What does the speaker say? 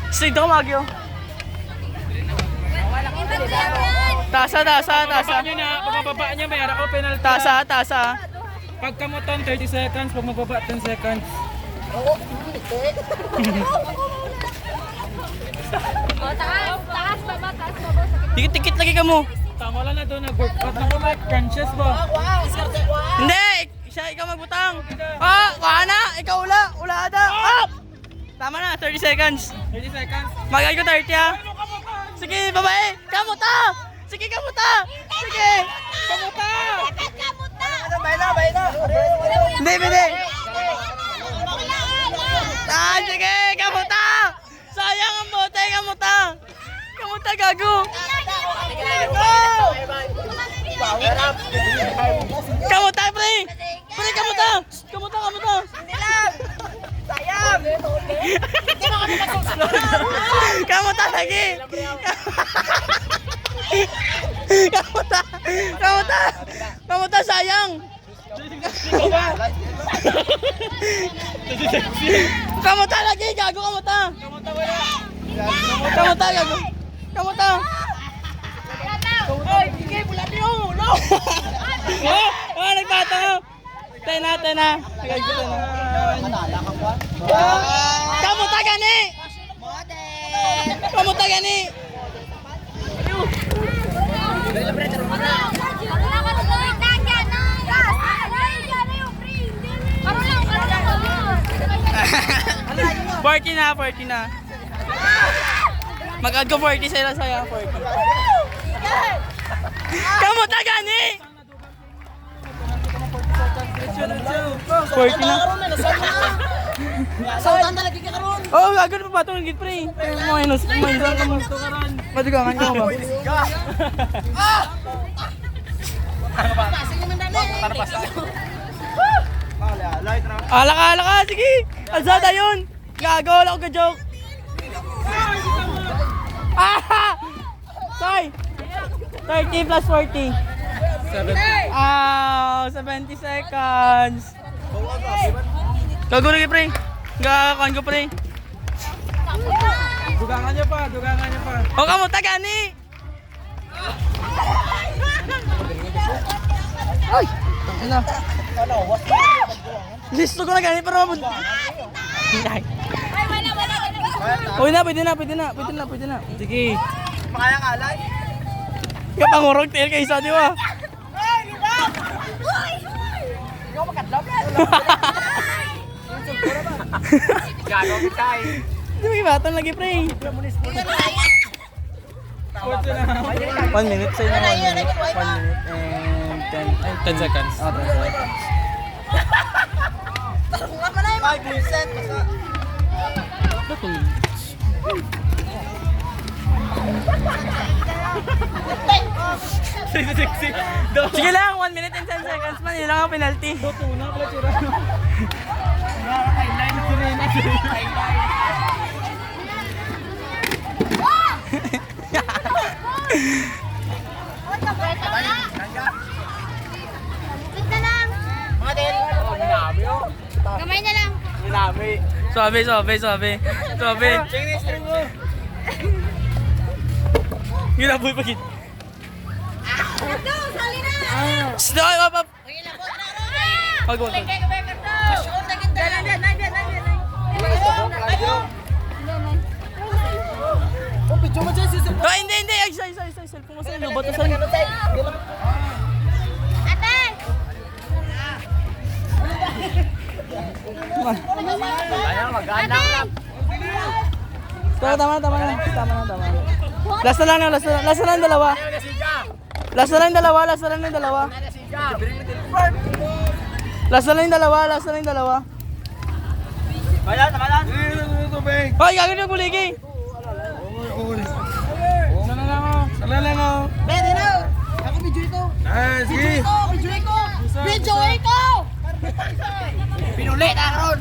Straight ako, Magyo. Tasa. Pagkababa nyo na, pagkababa nyo, may harap ko penalty. Tasa. Pagka mo 30 seconds, pag mababa 10 seconds. Taas, baba. Tikit lagi ka mo. Tama lang na doon, nag-workout na ko, like crunches ba? Hindi! Ikaw magbutang. Kuha ikaw ula ada. Up! Tama na, 30 seconds. 30 seconds. Magay ko 30 ha. Sige, babae. Kamuta! Sige, kamuta! Sige! Kamuta! Hindi. Sige, kamuta! Sayang ang bote, kamuta! Kamuta, gago! Kamuta, pre! Pre, kamuta! Kamuta! Sayang! Kamuta lagi! Kamuta, sayang! Kamuta lagi, gago, kamuta! Kamuta, gago! Kamuta! Oy, sige, bulat niyo! No! Nagpata! Tayo na. Kamuta gani! Kamuta gani! Party na. Mag-go 40 sila saya 40. Kamuta gani! 40 na. Sautan talaga ka karon. Oh, agad pa batong gid pre. Minus ka mo. Madugangan ka ba? Ala ka, sige. Alzada yun. Gago, wala ko ka-joke. Say. 30 plus 40. 70 seconds. Gago lagi pre. Gakakuan ko pre. Dugangan nyo pa. O kamuta gani? Ay! Ano? Listo ko na gani para mabud. Uy na, pwede na. Sige. Makayang alay? Kapangurog tail kay isa, di ba? Ikaw makadlap. Gano kitay. Di ba ibatang lagi, pre? 1 minute sa'yo na 1 minute. 1 minute and 10 seconds. 10 seconds. Nga pa na yung 5 minutes. Ito 2 minutes. Sige lang, 1 minute and 10 seconds man. Yun lang ang penalty. Tuna pala tsura. Kamay na lang. Suabe. Ginaboy pa gid. Ito, sali na. Stop, up. Pag wag. Oh, hindi. Ay, cellphone mo sa lubot. Ate! Tama na. Last na lang yung dalawa. Last na lang yung dalawa. Bayan. Hoy, gagawin mo buligi. Salala. Pwede na. Ako video ito. Sige. Video ito. Pinuli na karon.